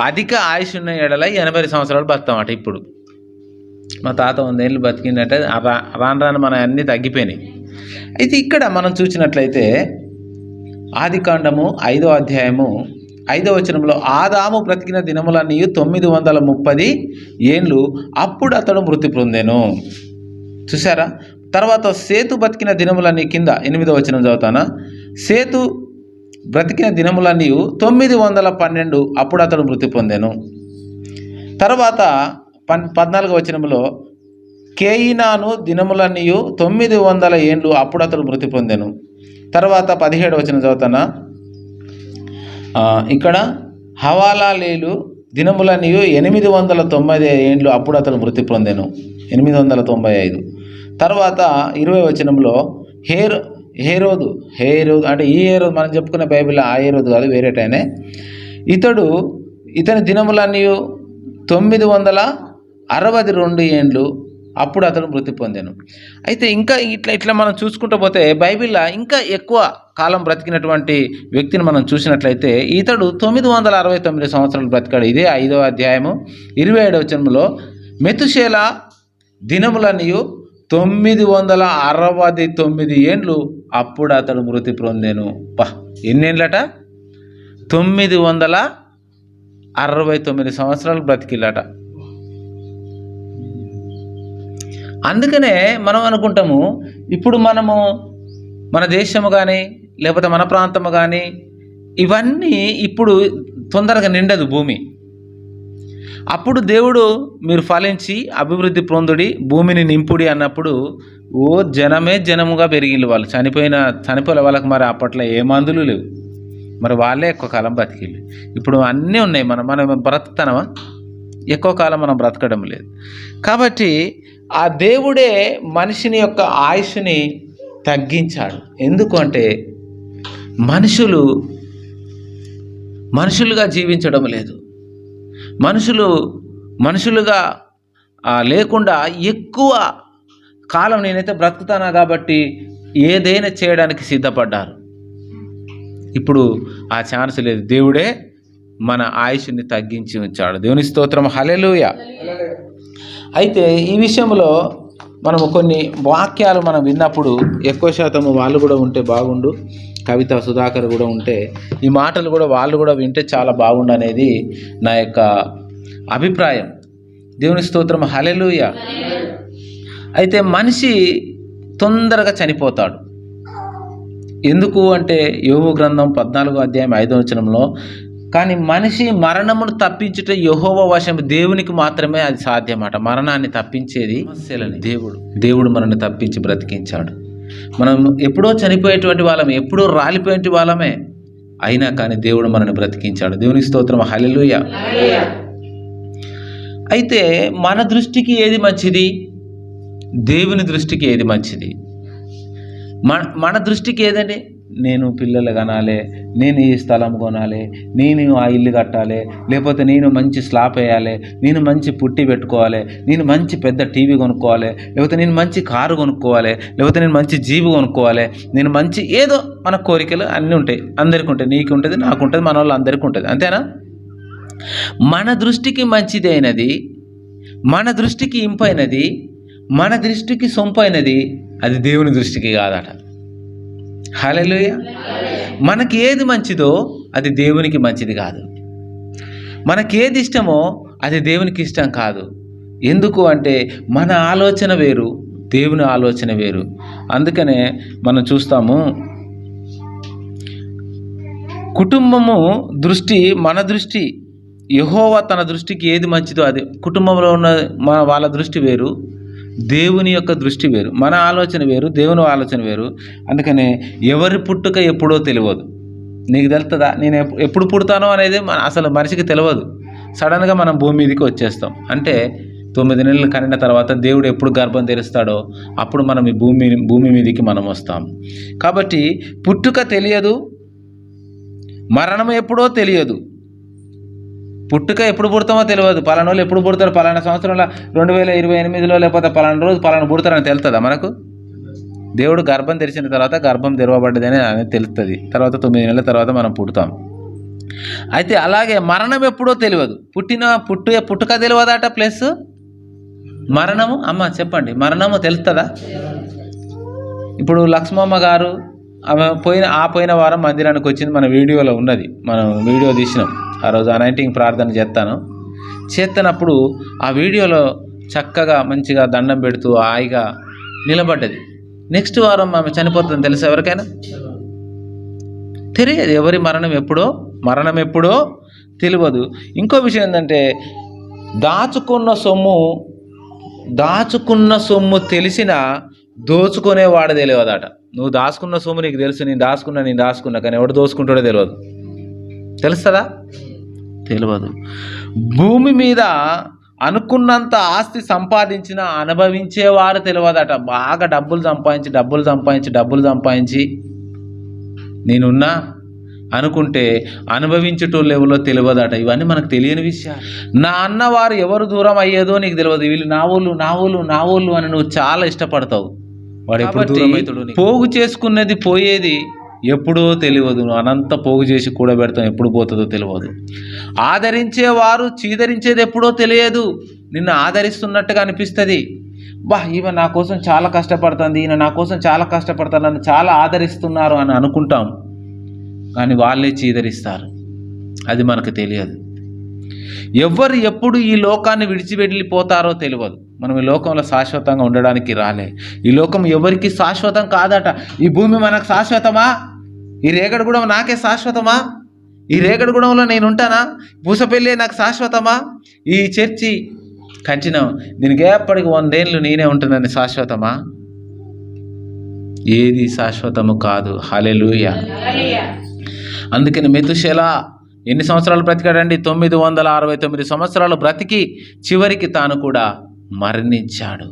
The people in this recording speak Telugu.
అధిక ఆయుష్ ఉన్న ఎడల 80 సంవత్సరాలు బతామట. ఇప్పుడు మా తాత 100 ఏళ్ళు బతికిందంటే రాను రాను మన అన్నీ తగ్గిపోయినాయి. అయితే ఇక్కడ మనం చూసినట్లయితే ఆదికాండము 5వ అధ్యాయము 5వ వచనంలో ఆదాము బ్రతికిన దినములన్నీ 930 ఏండ్లు, అప్పుడు అతడు మృతి పొందెను. చూసారా? తర్వాత సేతు బతికిన దినములన్నీ, కింద 8వ వచనం చదువుతానా, సేతు బ్రతికిన దినములన్నీ 912, అప్పుడు అతడు మృతి పొందెను. తర్వాత 14వ వచనంలో కేయినాను దినములన్నీ 900 ఏండ్లు, అప్పుడు అతడు మృతి పొందెను. తర్వాత 17వ వచనం చదువుతానా, ఇక్కడ హవాలాలేలు దినములన్నీ 890 ఏండ్లు, అప్పుడు అతడు మృతి పొందెను. 895. తర్వాత 20వ వచనంలో హేరోదు అంటే ఈ హేరోదు మనం చెప్పుకునే బైబిల్లో ఆ హేరోదు కాదు, వేరేటైనే. ఇతని దినములన్నీ 962 ఏండ్లు, అప్పుడు అతడు మృతి పొందెను. అయితే ఇంకా ఇట్లా మనం చూసుకుంటూ పోతే బైబిల్లో ఇంకా ఎక్కువ కాలం బ్రతికినటువంటి వ్యక్తిని మనం చూసినట్లయితే ఇతడు 969 సంవత్సరాలు బ్రతికాడు. ఇదే 5వ అధ్యాయము 27వ వచనంలో మెతుషేల దినములన్నీ 969 ఏండ్లు, అప్పుడు అతడు మృతి పొందెను. ఎన్నేళ్ళట? 969 సంవత్సరాలు బ్రతికిల్లట. అందుకనే మనం అనుకుంటాము, ఇప్పుడు మనము మన దేశము కానీ లేకపోతే మన ప్రాంతము కానీ ఇవన్నీ ఇప్పుడు తొందరగా నిండదు భూమి. అప్పుడు దేవుడు మీరు ఫలించి అభివృద్ధి పొందుడి, భూమిని నింపుడి అన్నప్పుడు జనముగా పెరిగిళ్ళు. వాళ్ళు చనిపోలే వాళ్ళకి మరి అప్పట్లో ఏ మందులు లేవు, మరి వాళ్ళే ఎక్కువ కాలం బతికిళ్ళు. ఇప్పుడు అన్నీ ఉన్నాయి. మనం బ్రతుకుతానమా? ఎక్కువ కాలం మనం బ్రతకడం లేదు. కాబట్టి ఆ దేవుడే మనిషిని యొక్క ఆయుష్ని తగ్గించాడు. ఎందుకు అంటే మనుషులుగా జీవించడం లేదు. మనుషులుగా లేకుండా ఎక్కువ కాలం నేనైతే బ్రతుకుతానా కాబట్టి ఏదైనా చేయడానికి సిద్ధపడ్డారు. ఇప్పుడు ఆ ఛాన్స్ లేదు. దేవుడే మన ఆయుష్ని తగ్గించి ఉంచాడు. దేవుని స్తోత్రం, హల్లెలూయా. అయితే ఈ విషయంలో మనము కొన్ని వాక్యాలు మనం విన్నప్పుడు ఎక్కువ శాతం వాళ్ళు కూడా ఉంటే బాగుండు, కవిత సుధాకర్ కూడా ఉంటే ఈ మాటలు కూడా వాళ్ళు కూడా వింటే చాలా బాగుండు అనేది నా యొక్క అభిప్రాయం. దేవుని స్తోత్రం, హల్లెలూయా. అయితే మనిషి తొందరగా చనిపోతాడు. ఎందుకు అంటే యోబు గ్రంథం 14వ అధ్యాయం 5వ వచనంలో, కానీ మనిషి మరణమును తప్పించుట యెహోవా వశం, దేవునికి మాత్రమే అది సాధ్యమాట. మరణాన్ని తప్పించేది సమస్యలని దేవుడు మనల్ని తప్పించి బ్రతికించాడు. మనం ఎప్పుడో చనిపోయేటువంటి వాళ్ళమే, ఎప్పుడో రాలిపోయేటి వాళ్ళమే, అయినా కానీ దేవుడు మనల్ని బ్రతికించాడు. దేవుని స్తోత్రం, హల్లెలూయా. అయితే మన దృష్టికి ఏది మంచిది? దేవుని దృష్టికి ఏది మంచిది? మన దృష్టికి ఏదండి? నేను పిల్లలు కనాలి, నేను ఈ స్థలం కొనాలి, నేను ఆ ఇల్లు కట్టాలి, లేకపోతే నేను మంచి స్లాబ్ వేయాలి, నేను మంచి పుట్టి పెట్టుకోవాలి, నేను మంచి పెద్ద టీవీ కొనుక్కోవాలి, లేకపోతే నేను మంచి కారు కొనుక్కోవాలి, లేకపోతే నేను మంచి జీబు కొనుక్కోవాలి, నేను మంచి ఏదో మన కోరికలు అన్నీ ఉంటాయి. అందరికీ ఉంటాయి. నీకు ఉంటుంది, నాకు ఉంటుంది, మన వాళ్ళు అందరికీ ఉంటుంది. అంతేనా? మన దృష్టికి మంచిది అయినది, మన దృష్టికి ఇంపైనది, మన దృష్టికి సొంపైనది అది దేవుని దృష్టికి కాదట. హల్లెలూయా. మనకి ఏది మంచిదో అది దేవునికి మంచిది కాదు. మనకేది ఇష్టమో అది దేవునికి ఇష్టం కాదు. ఎందుకు అంటే మన ఆలోచన వేరు, దేవుని ఆలోచన వేరు. అందుకనే మనం చూస్తాము, కుటుంబము దృష్టి మన దృష్టి, యెహోవా తన దృష్టికి ఏది మంచిదో అది. కుటుంబంలో ఉన్న వాళ్ళ దృష్టి వేరు, దేవుని యొక్క దృష్టి వేరు. మన ఆలోచన వేరు, దేవుని ఆలోచన వేరు. అందుకనే ఎవరి పుట్టుక ఎప్పుడో తెలియదు. నీకు తెలుస్తుందా? నేను ఎప్పుడు పుడతానో అనేది అసలు మనిషికి తెలియదు. సడన్గా మనం భూమి మీదకి వచ్చేస్తాం. అంటే 9 నెలలు కనిన తర్వాత దేవుడు ఎప్పుడు గర్భం తెరుస్తాడో అప్పుడు మనం ఈ భూమి మీదకి మనం వస్తాం. కాబట్టి పుట్టుక తెలియదు, మరణం ఎప్పుడో తెలియదు. పుట్టుక ఎప్పుడు పుడతామో తెలియదు. పలానా వాళ్ళు ఎప్పుడు పుడతారు, పలానా సంవత్సరంలో 2028లో లేకపోతే పలానా రోజు పలానా పుడతారని తెలుస్తుందా మనకు? దేవుడు గర్భం తెరిచిన తర్వాత గర్భం తెరవబడ్డదని అనేది తెలుస్తుంది. తర్వాత 9 నెలల తర్వాత మనం పుడతాం. అయితే అలాగే మరణం ఎప్పుడో తెలియదు. పుట్టుక తెలియదట, ప్లస్ మరణము. అమ్మ చెప్పండి, మరణము తెలుస్తుందా? ఇప్పుడు లక్ష్మమ్మ గారు ఆమె పోయిన వారం మందిరానికి వచ్చింది, మన వీడియోలో ఉన్నది, మనం వీడియో తీసినాం. ఆ రోజు అనైటింగ్ ప్రార్థన చేస్తున్నప్పుడు ఆ వీడియోలో చక్కగా మంచిగా దండం పెడుతూ హాయిగా నిలబడ్డది. నెక్స్ట్ వారం ఆమె చనిపోతుంది. తెలుసా ఎవరికైనా? తెలియదు. ఎవరి మరణం ఎప్పుడో తెలియదు. ఇంకో విషయం ఏంటంటే, దాచుకున్న సొమ్ము తెలిసిన దోచుకునేవాడు తెలియదట. నువ్వు దాచుకున్న సొమ్ము నీకు తెలుసు, నేను దాచుకున్నా, కానీ ఎవడు దోచుకుంటాడో తెలియదు. తెలుస్తుందా? తెలియదు. భూమి మీద అనుకున్నంత ఆస్తి సంపాదించిన అనుభవించేవారు తెలియదట. బాగా డబ్బులు సంపాదించి నేనున్నా అనుకుంటే అనుభవించేటోళ్ళు ఎవరో తెలియదట. ఇవన్నీ మనకు తెలియని విషయాలు. నా అన్నవారు ఎవరు దూరం అయ్యేదో నీకు తెలియదు. వీళ్ళు నా ఊళ్ళు అని నువ్వు చాలా ఇష్టపడతావు. వాడు ఎప్పుడు దూరం అవుతాడు? పోగు చేసుకున్నది పోయేది ఎప్పుడో తెలియదు. అనంత పోగు చేసి కూడబెడతాం, ఎప్పుడు పోతుందో తెలియదు. ఆదరించేవారు చీదరించేది ఎప్పుడో తెలియదు. నిన్ను ఆదరిస్తున్నట్టుగా అనిపిస్తుంది. ఈమె నా కోసం చాలా కష్టపడుతుంది, ఈయన నా కోసం చాలా కష్టపడతాడు, నన్ను చాలా ఆదరిస్తున్నారు అని అనుకుంటాం, కానీ వాళ్ళే చీదరిస్తారు. అది మనకు తెలియదు. ఎవరు ఎప్పుడు ఈ లోకాన్ని విడిచి వెళ్ళిపోతారో తెలియదు. మనం ఈ లోకంలో శాశ్వతంగా ఉండడానికి రాలే. ఈ లోకం ఎవరికి శాశ్వతం కాదట. ఈ భూమి మనకు శాశ్వతమా? ఈ రేగడిగూడెం నాకే శాశ్వతమా? ఈ రేగడిగూడెంలో నేను ఉంటానా? పూసపల్లి నాకు శాశ్వతమా? ఈ చర్చి కంచినం దీనికి ఎప్పటికి 100 ఏళ్ళు నేనే ఉంటానని శాశ్వతమా? ఏది శాశ్వతము కాదు. హల్లెలూయా. అందుకని మెతుషెలా ఎన్ని సంవత్సరాలు బ్రతికాడండి? 969 సంవత్సరాలు బ్రతికి చివరికి తాను కూడా మరణించాడు.